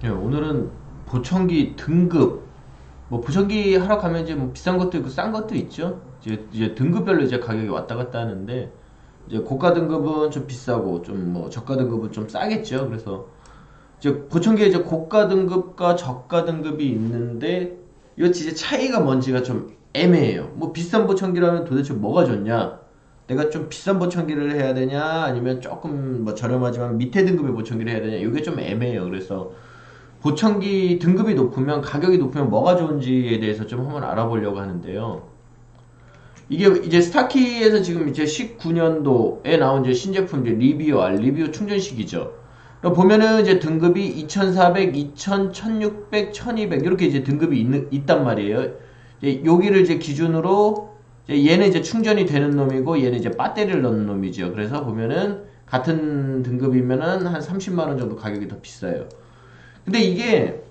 예, 오늘은 보청기 등급, 뭐 보청기 하러 가면 이제 뭐 비싼 것도 있고 싼 것도 있죠. 이제 등급별로 이제 가격이 왔다 갔다 하는데, 이제 고가 등급은 좀 비싸고 좀 뭐 저가 등급은 좀 싸겠죠. 그래서 이제 보청기에 이제 고가 등급과 저가 등급이 있는데, 이거 진짜 차이가 뭔지가 좀 애매해요. 뭐 비싼 보청기라면 도대체 뭐가 좋냐? 내가 좀 비싼 보청기를 해야 되냐? 아니면 조금 뭐 저렴하지만 밑에 등급의 보청기를 해야 되냐? 이게 좀 애매해요. 그래서 보청기 등급이 높으면 가격이 높으면 뭐가 좋은지에 대해서 좀 한번 알아보려고 하는데요. 이게 이제 스타키에서 지금 이제 19년도에 나온 이제 신제품 이제 리비오 충전식이죠. 보면은 이제 등급이 2400, 2000, 1600, 1200 이렇게 이제 등급이 있단 말이에요. 이제 여기를 이제 기준으로 이제 얘는 이제 충전이 되는 놈이고 얘는 이제 배터리를 넣는 놈이죠. 그래서 보면은 같은 등급이면은 한 30만 원 정도 가격이 더 비싸요. 근데 이게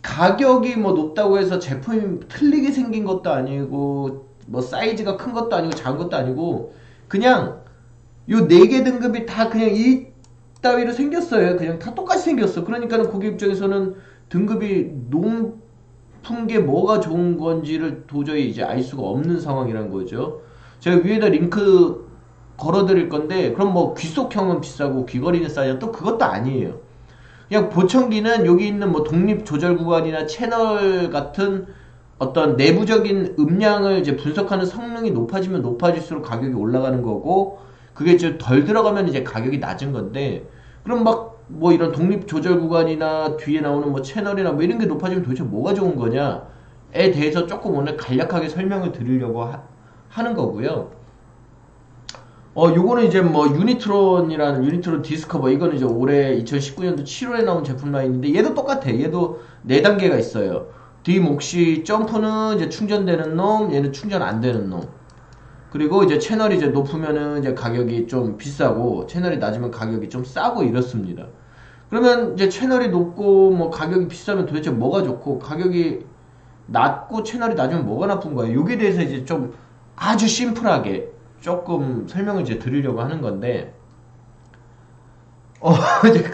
가격이 뭐 높다고 해서 제품이 틀리게 생긴 것도 아니고 뭐 사이즈가 큰 것도 아니고 작은 것도 아니고 그냥 요 네 개 등급이 다 그냥 이 따위로 생겼어요. 그냥 다 똑같이 생겼어. 그러니까는 고객 입장에서는 등급이 높은 게 뭐가 좋은 건지를 도저히 이제 알 수가 없는 상황이란 거죠. 제가 위에다 링크 걸어 드릴 건데 그럼 뭐 귀속형은 비싸고 귀걸이는 싸냐 또 그것도 아니에요. 그냥 보청기는 여기 있는 뭐 독립 조절 구간이나 채널 같은 어떤 내부적인 음량을 이제 분석하는 성능이 높아지면 높아질수록 가격이 올라가는 거고, 그게 좀 덜 들어가면 이제 가격이 낮은 건데, 그럼 막 뭐 이런 독립 조절 구간이나 뒤에 나오는 뭐 채널이나 뭐 이런 게 높아지면 도대체 뭐가 좋은 거냐에 대해서 조금 오늘 간략하게 설명을 드리려고 하는 거고요. 요거는 이제 뭐 유니트론이라는 유니트론 디스커버, 이거는 이제 올해 2019년도 7월에 나온 제품 라인인데 얘도 똑같아. 얘도 4단계가 있어요. 뒷몫이 점프는 이제 충전되는 놈, 얘는 충전 안 되는 놈. 그리고 이제 채널이 이제 높으면은 이제 가격이 좀 비싸고 채널이 낮으면 가격이 좀 싸고 이렇습니다. 그러면 이제 채널이 높고 뭐 가격이 비싸면 도대체 뭐가 좋고 가격이 낮고 채널이 낮으면 뭐가 나쁜 거예요? 여기에 대해서 이제 좀 아주 심플하게 조금 설명을 이제 드리려고 하는 건데, 어, 이제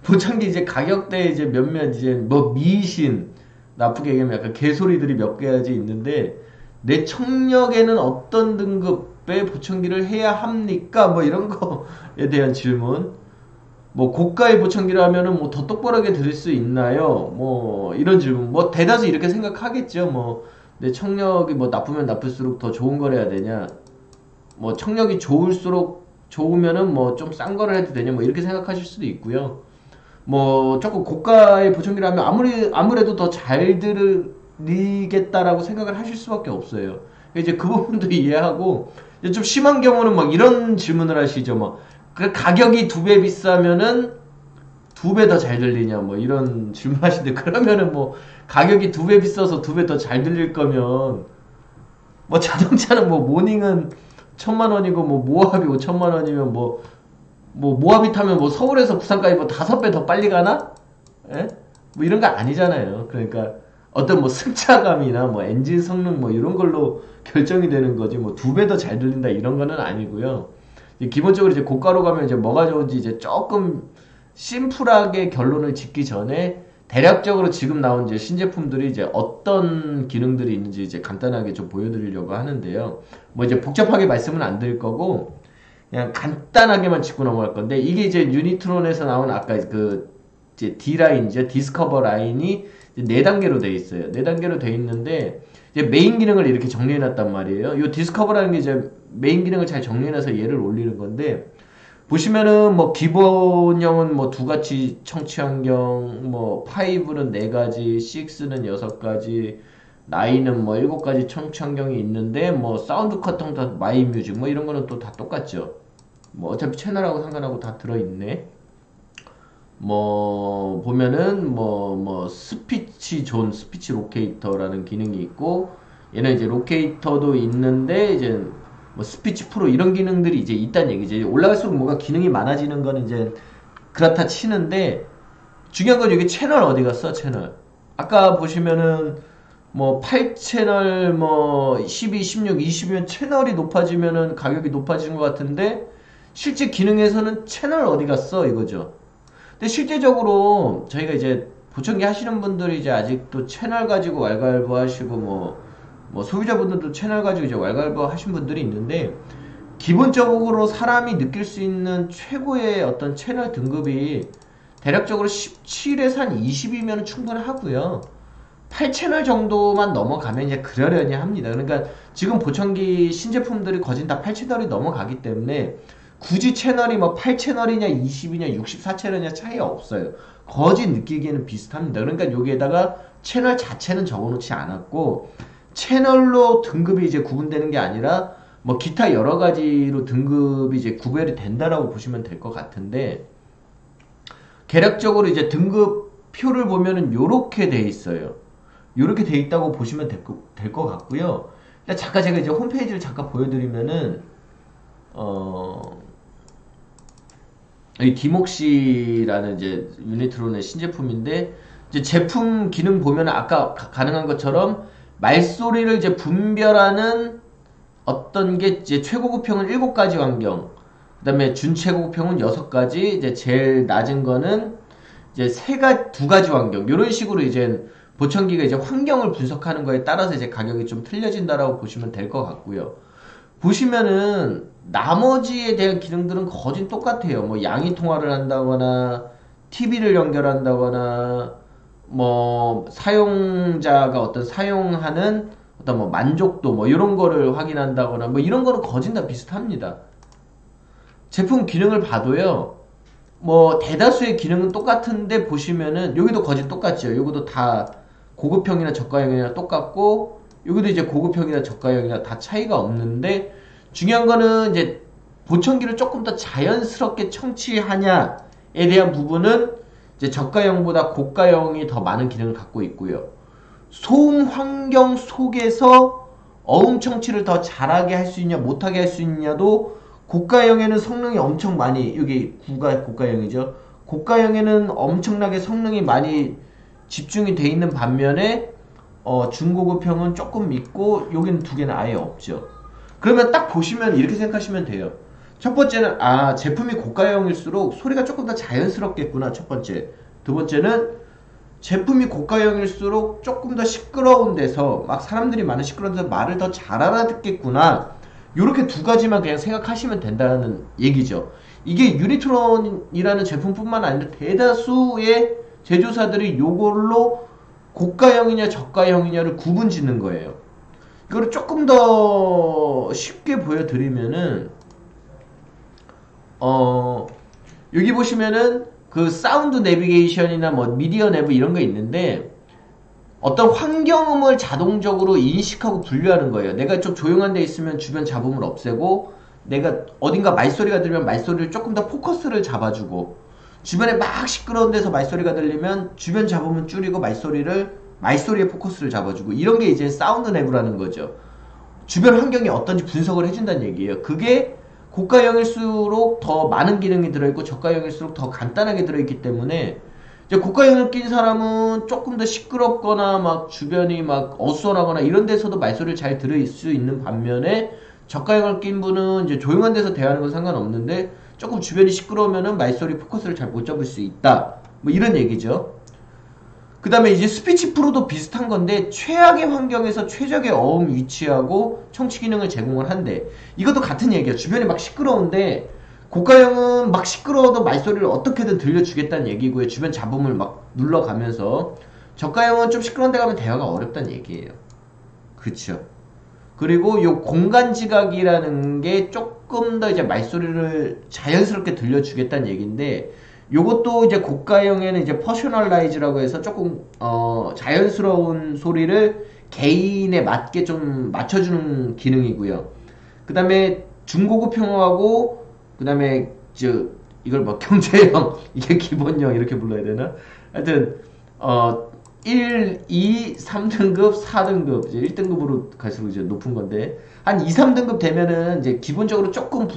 보청기 이제 가격대 이제 몇몇 이제 뭐 미신, 나쁘게 얘기하면 약간 개소리들이 몇 가지 있는데, 내 청력에는 어떤 등급의 보청기를 해야 합니까? 뭐 이런 거에 대한 질문. 뭐 고가의 보청기라면은 뭐 더 똑바르게 들을 수 있나요? 뭐 이런 질문. 뭐 대다수 이렇게 생각하겠죠. 뭐 내 청력이 뭐 나쁘면 나쁠수록 더 좋은 걸 해야 되냐? 뭐 청력이 좋을수록 좋으면은 뭐 좀 싼 거를 해도 되냐? 뭐 이렇게 생각하실 수도 있고요. 뭐 조금 고가의 보청기라면 아무래도 더 잘 들리겠다라고 생각을 하실 수밖에 없어요. 이제 그 부분도 이해하고, 이제 좀 심한 경우는 막 이런 질문을 하시죠. 막 그 가격이 2배 비싸면은 2배 더 잘 들리냐 뭐 이런 질문하시는데, 그러면은 뭐 가격이 2배 비싸서 2배 더 잘 들릴 거면 뭐 자동차는 뭐 모닝은 1000만 원이고 뭐 모하비 5000만 원이면 뭐 모하비 타면 뭐 서울에서 부산까지 뭐 5배 더 빨리 가나? 예? 뭐 이런 거 아니잖아요. 그러니까 어떤 뭐 승차감이나 뭐 엔진 성능 뭐 이런 걸로 결정이 되는 거지, 뭐 2배 더 잘 들린다 이런 거는 아니고요. 기본적으로 이제 고가로 가면 이제 뭐가 좋은지 이제 조금 심플하게 결론을 짓기 전에 대략적으로 지금 나온 이제 신제품들이 이제 어떤 기능들이 있는지 이제 간단하게 좀 보여드리려고 하는데요. 뭐 이제 복잡하게 말씀은 안 드릴 거고 그냥 간단하게만 짚고 넘어갈 건데, 이게 이제 유니트론에서 나온 아까 그 이제 D 라인이죠. 디스커버 라인이 4단계로 돼 있어요. 4단계로 돼 있는데 이제 메인 기능을 이렇게 정리해 놨단 말이에요. 이 디스커버라는 게 이제 메인 기능을 잘 정리해 놔서 얘를 올리는 건데, 보시면은 뭐 기본형은 뭐 2가지 청취 환경, 뭐 5는 4가지, 6는 6가지, 9은 뭐 7가지 청취 환경이 있는데, 뭐 사운드 커튼 다 마이 뮤직 뭐 이런 거는 또 다 똑같죠. 뭐 어차피 채널하고 상관하고 다 들어있네. 뭐 보면은 뭐 스피치 존, 스피치 로케이터라는 기능이 있고, 얘는 이제 로케이터도 있는데 이제 뭐 스피치 프로 이런 기능들이 이제 있다는 얘기지. 올라갈수록 뭐가 기능이 많아지는 거는 이제 그렇다 치는데, 중요한 건 여기 채널 어디 갔어? 채널. 아까 보시면은 뭐 8채널 뭐 12, 16, 20이면 채널이 높아지면은 가격이 높아지는 것 같은데, 실제 기능에서는 채널 어디 갔어? 이거죠. 근데 실제적으로 저희가 이제 보청기 하시는 분들이 이제 아직도 채널 가지고 왈가왈부 하시고 뭐 소비자분들도 채널 가지고 이제 왈가왈부 하신 분들이 있는데, 기본적으로 사람이 느낄 수 있는 최고의 어떤 채널 등급이 대략적으로 17에서 한 20이면 충분하고요. 8채널 정도만 넘어가면 이제 그러려니 합니다. 그러니까 지금 보청기 신제품들이 거진 다 8채널이 넘어가기 때문에 굳이 채널이 뭐 8채널이냐 20이냐 64채널이냐 차이가 없어요. 거진 느끼기에는 비슷합니다. 그러니까 여기에다가 채널 자체는 적어놓지 않았고, 채널로 등급이 이제 구분되는 게 아니라 뭐 기타 여러 가지로 등급이 이제 구별이 된다라고 보시면 될 것 같은데, 개략적으로 이제 등급표를 보면은 요렇게 돼 있어요. 요렇게 돼 있다고 보시면 될 것 같고요. 잠깐 제가 이제 홈페이지를 잠깐 보여드리면은, 이 디목시라는 이제 유니트론의 신제품인데, 이제 제품 기능 보면은 아까 가능한 것처럼 말소리를 이제 분별하는 어떤 게 이제 최고급형은 7가지 환경, 그 다음에 준최고급형은 6가지, 이제 제일 낮은 거는 이제 2가지 환경, 이런 식으로 이제 보청기가 이제 환경을 분석하는 거에 따라서 이제 가격이 좀 틀려진다라고 보시면 될 것 같고요. 보시면은 나머지에 대한 기능들은 거진 똑같아요. 뭐 양의 통화를 한다거나 TV를 연결한다거나 뭐 사용자가 어떤 사용하는 어떤 뭐 만족도 뭐 이런 거를 확인한다거나 뭐 이런 거는 거진 다 비슷합니다. 제품 기능을 봐도요, 뭐 대다수의 기능은 똑같은데 보시면은 여기도 거진 똑같죠. 여기도 다 고급형이나 저가형이나 똑같고, 여기도 이제 고급형이나 저가형이나 다 차이가 없는데, 중요한 거는 이제 보청기를 조금 더 자연스럽게 청취하냐에 대한 부분은 이제 저가형보다 고가형이 더 많은 기능을 갖고 있고요. 소음 환경 속에서 어음 청취를 더 잘하게 할 수 있냐 못하게 할 수 있냐도 고가형에는 성능이 엄청 많이, 여기 9가 고가형이죠. 고가형에는 엄청나게 성능이 많이 집중이 돼 있는 반면에 중고급형은 조금 있고, 여기는 2개는 아예 없죠. 그러면 딱 보시면 이렇게 생각하시면 돼요. 첫 번째는 제품이 고가형일수록 소리가 조금 더 자연스럽겠구나, 첫 번째. 두 번째는 제품이 고가형일수록 조금 더 시끄러운 데서, 막 사람들이 많은 시끄러운 데서 말을 더 잘 알아듣겠구나, 요렇게 2가지만 그냥 생각하시면 된다는 얘기죠. 이게 유니트론이라는 제품뿐만 아니라 대다수의 제조사들이 요걸로 고가형이냐 저가형이냐를 구분 짓는 거예요. 이거를 조금 더 쉽게 보여드리면은, 여기 보시면은 그 사운드 내비게이션이나 뭐 미디어 내부 이런 거 있는데, 어떤 환경음을 자동적으로 인식하고 분류하는 거예요. 내가 좀 조용한 데 있으면 주변 잡음을 없애고, 내가 어딘가 말소리가 들리면 말소리를 조금 더 포커스를 잡아주고, 주변에 막 시끄러운 데서 말소리가 들리면 주변 잡음은 줄이고 말소리에 포커스를 잡아주고, 이런 게 이제 사운드 내부라는 거죠. 주변 환경이 어떤지 분석을 해준다는 얘기예요. 그게 고가형일수록 더 많은 기능이 들어있고 저가형일수록 더 간단하게 들어있기 때문에, 이제 고가형을 낀 사람은 조금 더 시끄럽거나 막 주변이 막 어수선하거나 이런 데서도 말소리를 잘 들을 수 있는 반면에, 저가형을 낀 분은 이제 조용한 데서 대하는 건 상관없는데 조금 주변이 시끄러우면은 말소리 포커스를 잘 못 잡을 수 있다, 뭐 이런 얘기죠. 그 다음에 이제 스피치 프로도 비슷한 건데, 최악의 환경에서 최적의 어음 위치하고 청취 기능을 제공을 한대. 이것도 같은 얘기야. 주변이 막 시끄러운데 고가형은 막 시끄러워도 말소리를 어떻게든 들려주겠다는 얘기고요. 주변 잡음을 막 눌러가면서. 저가형은 좀 시끄러운 데 가면 대화가 어렵다는 얘기예요. 그쵸? 그리고 요 공간 지각이라는 게 조금 더 이제 말소리를 자연스럽게 들려주겠다는 얘기인데, 요것도 이제 고가형에는 이제 퍼셔널라이즈라고 해서 조금 자연스러운 소리를 개인에 맞게 좀 맞춰주는 기능이고요. 그 다음에 중고급형하고, 그 다음에 이걸 뭐 경제형, 이게 기본형 이렇게 불러야 되나? 하여튼 1, 2, 3등급, 4등급, 이제 1등급으로 갈수록 이제 높은 건데, 한 2, 3등급 되면은 이제 기본적으로 조금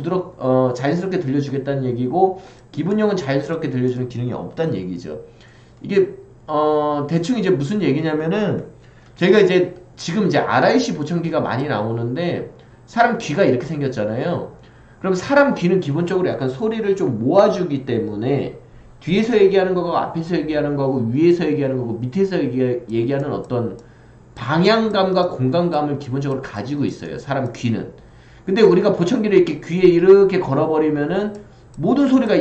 자연스럽게 들려주겠다는 얘기고, 기본형은 자연스럽게 들려주는 기능이 없다는 얘기죠. 이게, 대충 이제 무슨 얘기냐면은, 저희가 이제 지금 이제 RIC 보청기가 많이 나오는데, 사람 귀가 이렇게 생겼잖아요. 그럼 사람 귀는 기본적으로 약간 소리를 좀 모아주기 때문에, 뒤에서 얘기하는 거고 앞에서 얘기하는 거고 위에서 얘기하는 거고 밑에서 얘기하는 어떤 방향감과 공간감을 기본적으로 가지고 있어요. 사람 귀는. 근데 우리가 보청기를 이렇게 귀에 이렇게 걸어버리면은 모든 소리가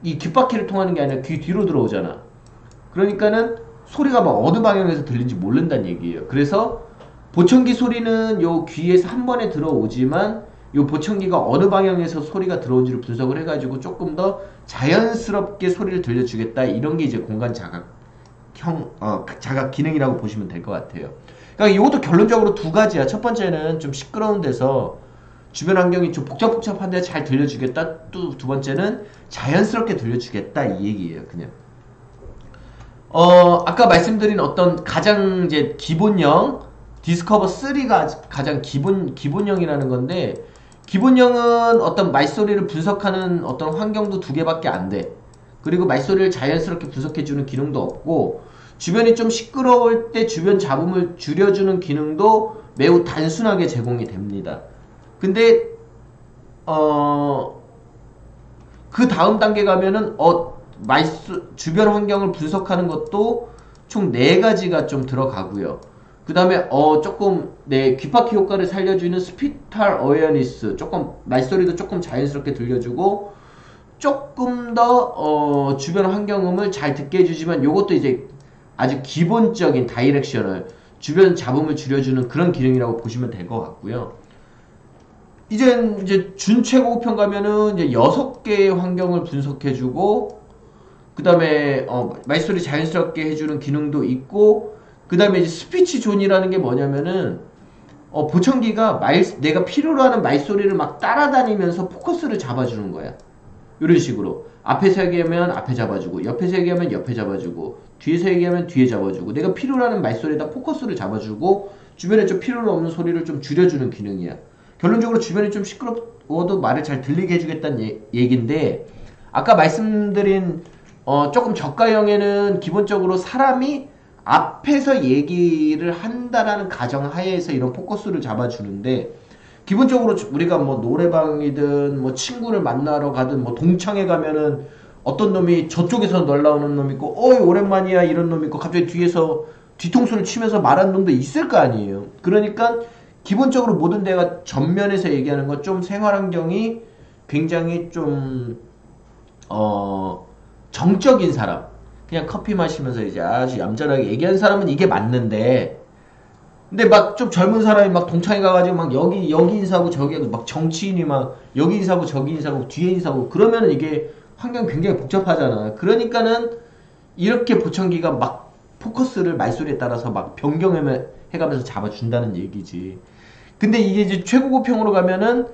이 귓바퀴를 통하는 게 아니라 귀 뒤로 들어오잖아. 그러니까는 소리가 막 어느 방향에서 들리는지 모른다는 얘기예요. 그래서 보청기 소리는 요 귀에서 한 번에 들어오지만 요 보청기가 어느 방향에서 소리가 들어온지를 분석을 해가지고 조금 더 자연스럽게 소리를 들려주겠다. 이런 게 이제 공간 자각 기능이라고 보시면 될 것 같아요. 그러니까 이것도 결론적으로 두 가지야. 첫 번째는 좀 시끄러운 데서 주변 환경이 좀 복잡한데 잘 들려주겠다. 또 두 번째는 자연스럽게 들려주겠다. 이 얘기예요. 그냥. 아까 말씀드린 어떤 가장 이제 기본형 디스커버 3가 가장 기본형이라는 건데, 기본형은 어떤 말소리를 분석하는 어떤 환경도 두 개밖에 안 돼. 그리고 말소리를 자연스럽게 분석해주는 기능도 없고, 주변이 좀 시끄러울 때 주변 잡음을 줄여주는 기능도 매우 단순하게 제공이 됩니다. 근데 그 다음 단계 가면은 주변 환경을 분석하는 것도 총 4가지가 좀 들어가고요. 그 다음에 조금 내 귓바퀴 효과를 살려주는 스피탈 어웨어니스, 조금 말소리도 조금 자연스럽게 들려주고 조금 더 주변 환경음을 잘 듣게 해주지만, 요것도 이제 아주 기본적인 다이렉셔널 주변 잡음을 줄여주는 그런 기능이라고 보시면 될 것 같고요. 이제 준최고급형 가면은 이제 6개의 환경을 분석해주고, 그 다음에 말소리 자연스럽게 해주는 기능도 있고, 그 다음에 이제 스피치 존이라는 게 뭐냐면은 보청기가 내가 필요로 하는 말소리를 막 따라다니면서 포커스를 잡아주는 거야. 이런 식으로 앞에서 얘기하면 앞에 잡아주고, 옆에서 얘기하면 옆에 잡아주고, 뒤에서 얘기하면 뒤에 잡아주고, 내가 필요로 하는 말소리에다 포커스를 잡아주고 주변에 좀 필요로 없는 소리를 좀 줄여주는 기능이야. 결론적으로 주변이 좀 시끄러워도 말을 잘 들리게 해주겠다는 얘기인데, 아까 말씀드린 조금 저가형에는 기본적으로 사람이 앞에서 얘기를 한다라는 가정하에서 이런 포커스를 잡아주는데, 기본적으로 우리가 뭐 노래방이든 뭐 친구를 만나러 가든 뭐 동창회 가면은 어떤 놈이 저쪽에서 날라오는 놈 있고, 어이 오랜만이야 이런 놈 있고, 갑자기 뒤에서 뒤통수를 치면서 말하는 놈도 있을 거 아니에요. 그러니까 기본적으로 모든 데가 전면에서 얘기하는 건 좀 생활환경이 굉장히 좀 정적인 사람, 그냥 커피 마시면서 이제 아주 얌전하게 얘기하는 사람은 이게 맞는데, 근데 막 좀 젊은 사람이 막 동창회 가가지고 막 여기 인사하고 저기 하고, 막 정치인이 막 여기 인사하고 저기 인사하고 뒤에 인사하고 그러면은 이게 환경이 굉장히 복잡하잖아. 그러니까는 이렇게 보청기가 막 포커스를 말소리에 따라서 막 변경해가면서 잡아준다는 얘기지. 근데 이게 이제 최고급형으로 가면은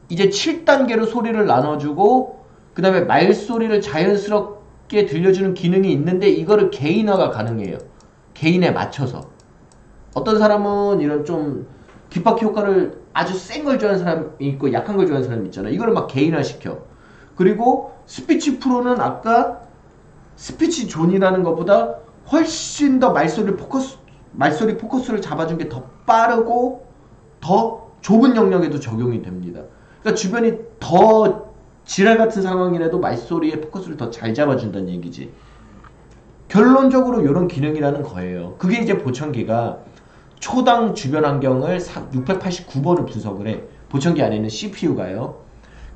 이제 7단계로 소리를 나눠주고, 그 다음에 말소리를 자연스럽게 들려주는 기능이 있는데, 이거를 개인화가 가능해요. 개인에 맞춰서. 어떤 사람은 이런 좀 귓바퀴 효과를 아주 센 걸 좋아하는 사람이 있고 약한 걸 좋아하는 사람이 있잖아. 이거를 막 개인화시켜. 그리고 스피치 프로는 아까 스피치 존이라는 것보다 훨씬 더 말소리 포커스를 잡아준 게 더 빠르고 더 좁은 영역에도 적용이 됩니다. 그러니까 주변이 더 지랄 같은 상황이라도 말소리의 포커스를 더 잘 잡아준다는 얘기지. 결론적으로 이런 기능이라는 거예요. 그게 이제 보청기가 초당 주변 환경을 689번을 분석을 해. 보청기 안에 있는 CPU가요.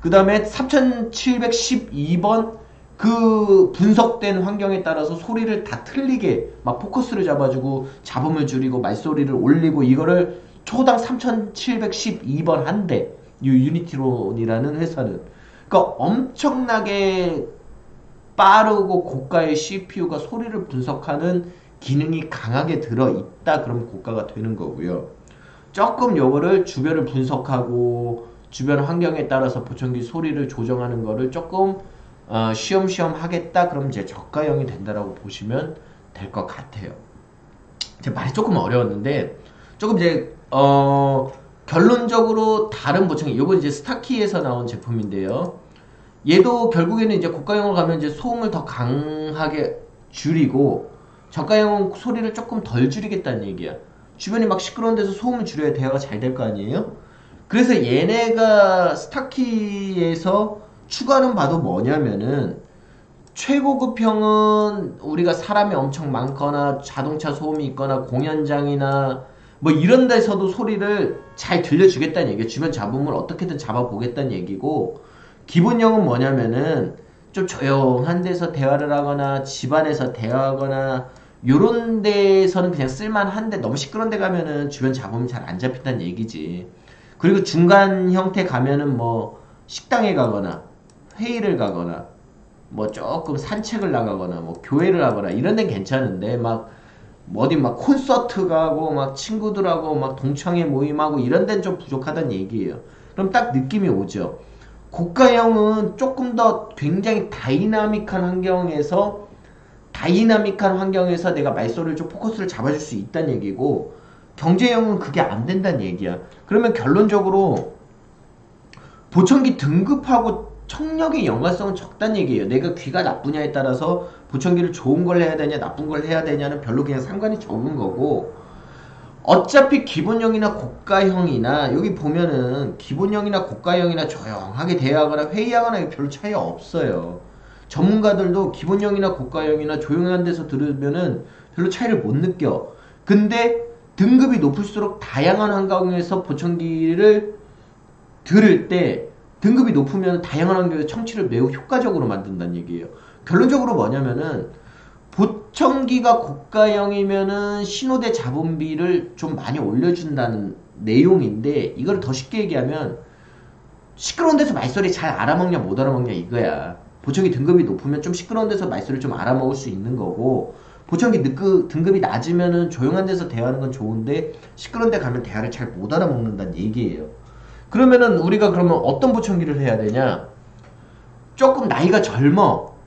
그 다음에 3712번 그 분석된 환경에 따라서 소리를 다 틀리게 막 포커스를 잡아주고 잡음을 줄이고 말소리를 올리고, 이거를 초당 3712번 한대. 이 유니티론이라는 회사는. 그러니까 엄청나게 빠르고 고가의 CPU가 소리를 분석하는 기능이 강하게 들어있다. 그러면 고가가 되는 거고요. 조금 요거를 주변을 분석하고 주변 환경에 따라서 보청기 소리를 조정하는 거를 조금 쉬엄쉬엄 하겠다. 그럼 이제 저가형이 된다라고 보시면 될 것 같아요. 제 말이 조금 어려웠는데, 조금 이제 결론적으로 다른 보청기, 요거 이제 스타키에서 나온 제품인데요. 얘도 결국에는 이제 고가형으로 가면 이제 소음을 더 강하게 줄이고, 저가형은 소리를 조금 덜 줄이겠다는 얘기야. 주변이 막 시끄러운 데서 소음을 줄여야 대화가 잘 될 거 아니에요? 그래서 얘네가 스타키에서 추가는 봐도 뭐냐면은 최고급형은 우리가 사람이 엄청 많거나 자동차 소음이 있거나 공연장이나 뭐 이런 데서도 소리를 잘 들려주겠다는 얘기예요. 주변 잡음을 어떻게든 잡아보겠다는 얘기고, 기본형은 뭐냐면은 좀 조용한 데서 대화를 하거나 집안에서 대화하거나 요런 데서는 그냥 쓸만한데, 너무 시끄러운 데 가면은 주변 잡음이 잘 안 잡힌다는 얘기지. 그리고 중간 형태 가면은 뭐 식당에 가거나 회의를 가거나 뭐 조금 산책을 나가거나 뭐 교회를 하거나 이런 데는 괜찮은데, 막 어디 막 콘서트 가고 막 친구들하고 막 동창회 모임하고 이런 데는 좀 부족하다는 얘기예요. 그럼 딱 느낌이 오죠. 고가형은 조금 더 굉장히 다이나믹한 환경에서 내가 말소리를 좀 포커스를 잡아줄 수 있다는 얘기고, 경제형은 그게 안 된다는 얘기야. 그러면 결론적으로 보청기 등급하고 청력의 연관성은 적다는 얘기예요. 내가 귀가 나쁘냐에 따라서 보청기를 좋은 걸 해야 되냐 나쁜 걸 해야 되냐는 별로 그냥 상관이 적은 거고, 어차피 기본형이나 고가형이나 여기 보면은 기본형이나 고가형이나 조용하게 대화하거나 회의하거나 별로 차이 없어요. 전문가들도 기본형이나 고가형이나 조용한 데서 들으면은 별로 차이를 못 느껴. 근데 등급이 높을수록 다양한 환경에서 보청기를 들을 때 등급이 높으면 다양한 환경에서 청취를 매우 효과적으로 만든다는 얘기예요. 결론적으로 뭐냐면은 보청기가 고가형이면은 신호대 잡음비를 좀 많이 올려준다는 내용인데, 이걸 더 쉽게 얘기하면 시끄러운 데서 말소리 잘 알아먹냐 못 알아먹냐 이거야. 보청기 등급이 높으면 좀 시끄러운 데서 말소리 좀 알아먹을 수 있는 거고, 보청기 등급이 낮으면은 조용한 데서 대화하는 건 좋은데 시끄러운 데 가면 대화를 잘 못 알아먹는다는 얘기예요. 그러면은 우리가 그러면 어떤 보청기를 해야 되냐? 조금 나이가 젊어.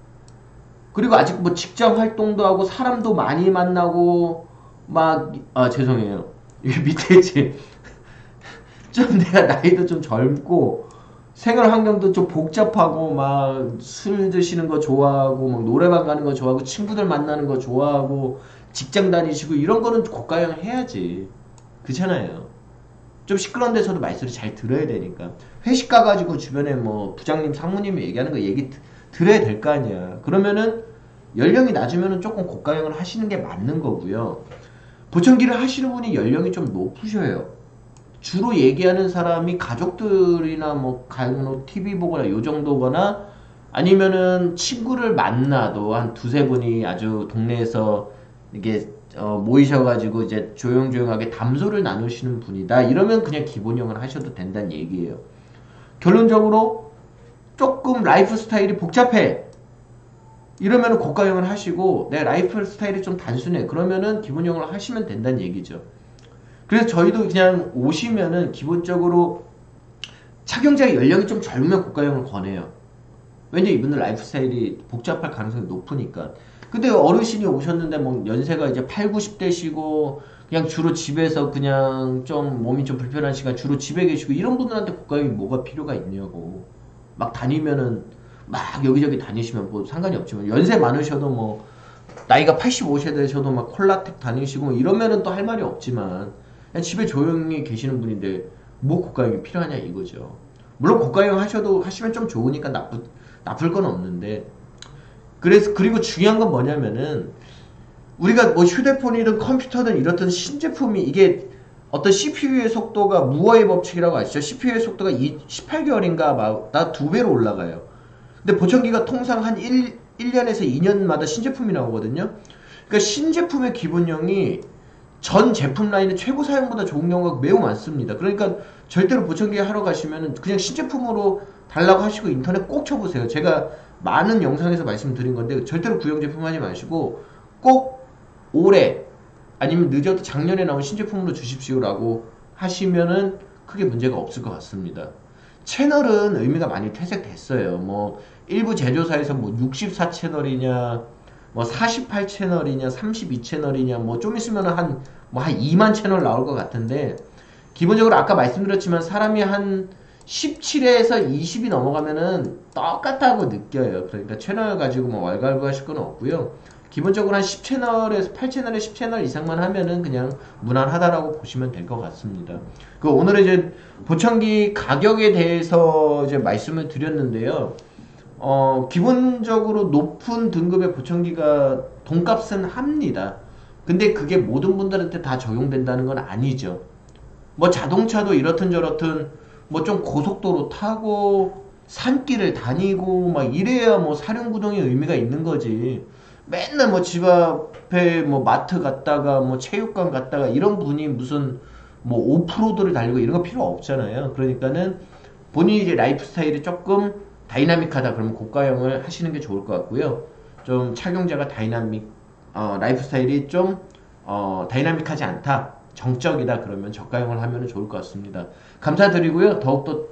그리고 아직 뭐 직장 활동도 하고 사람도 많이 만나고 막, 죄송해요. 이게 밑에 이제 좀 내가 나이도 좀 젊고 생활 환경도 좀 복잡하고 막 술 드시는 거 좋아하고 막 노래방 가는 거 좋아하고 친구들 만나는 거 좋아하고 직장 다니시고 이런 거는 고가형 해야지. 그렇잖아요. 좀 시끄러운 데서도 말소리 잘 들어야 되니까. 회식 가가지고 주변에 뭐 부장님 상무님이 얘기하는 거 들어야 될 거 아니야. 그러면은 연령이 낮으면은 조금 고가형을 하시는 게 맞는 거고요. 보청기를 하시는 분이 연령이 좀 높으셔요. 주로 얘기하는 사람이 가족들이나 뭐 간혹 TV 보거나 요 정도거나, 아니면은 친구를 만나도 한 두세 분이 아주 동네에서 이게 모이셔가지고 이제 조용조용하게 담소를 나누시는 분이다. 이러면 그냥 기본형을 하셔도 된다는 얘기예요. 결론적으로 조금 라이프 스타일이 복잡해. 이러면은 고가형을 하시고, 내 라이프 스타일이 좀 단순해. 그러면은 기본형을 하시면 된다는 얘기죠. 그래서 저희도 그냥 오시면은 기본적으로 착용자의 연령이 좀 젊으면 고가형을 권해요. 왜냐면 이분들 라이프 스타일이 복잡할 가능성이 높으니까. 근데 어르신이 오셨는데 뭐 연세가 이제 8, 90대시고 그냥 주로 집에서 그냥 좀 몸이 좀 불편한 시간 주로 집에 계시고, 이런 분들한테 고가형이 뭐가 필요가 있냐고. 막 다니면은 막 여기저기 다니시면 뭐 상관이 없지만, 연세 많으셔도 뭐 나이가 85세 되셔도 막 콜라텍 다니시고 뭐 이러면은 또 할 말이 없지만, 그냥 집에 조용히 계시는 분인데 뭐 고가형이 필요하냐 이거죠. 물론 고가형 하시면 좀 좋으니까 나쁠 건 없는데, 그리고 중요한 건 뭐냐면은 우리가 뭐 휴대폰이든 컴퓨터든 이렇든 신제품이 이게 어떤 CPU의 속도가 무어의 법칙이라고 아시죠? CPU의 속도가 18개월인가 나 2배로 올라가요. 근데 보청기가 통상 한 1년에서 2년마다 신제품이 나오거든요. 그러니까 신제품의 기본형이 전 제품 라인의 최고 사양보다 좋은 경우가 매우 많습니다. 그러니까 절대로 보청기 하러 가시면 그냥 신제품으로 달라고 하시고 인터넷 꼭 쳐보세요. 제가 많은 영상에서 말씀드린 건데, 절대로 구형 제품 하지 마시고 꼭 올해 아니면 늦어도 작년에 나온 신제품으로 주십시오라고 하시면은 크게 문제가 없을 것 같습니다. 채널은 의미가 많이 퇴색됐어요. 뭐 일부 제조사에서 뭐 64채널이냐 뭐 48채널이냐 32채널이냐 뭐 좀 있으면 한 2만 채널 나올 것 같은데, 기본적으로 아까 말씀드렸지만 사람이 한 17에서 20이 넘어가면은 똑같다고 느껴요. 그러니까 채널 가지고 뭐 왈가왈부 하실 건 없고요. 기본적으로 한 10채널에서 8채널에 10채널 이상만 하면은 그냥 무난하다라고 보시면 될 것 같습니다. 오늘은 이제 보청기 가격에 대해서 이제 말씀을 드렸는데요. 기본적으로 높은 등급의 보청기가 돈값은 합니다. 근데 그게 모든 분들한테 다 적용된다는 건 아니죠. 뭐 자동차도 이렇든 저렇든 뭐 좀 고속도로 타고 산길을 다니고 막 이래야 뭐 사륜구동의 의미가 있는 거지. 맨날 뭐 집 앞에 뭐 마트 갔다가 뭐 체육관 갔다가 이런 분이 무슨 뭐 오프로드를 달리고 이런 거 필요 없잖아요. 그러니까는 본인이 이제 라이프 스타일이 조금 다이나믹하다 그러면 고가형을 하시는 게 좋을 것 같고요. 좀 착용자가 라이프 스타일이 좀 다이나믹하지 않다, 정적이다 그러면 저가형을 하면 좋을 것 같습니다. 감사드리고요. 더욱더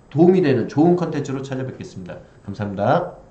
도움이 되는 좋은 컨텐츠로 찾아뵙겠습니다. 감사합니다.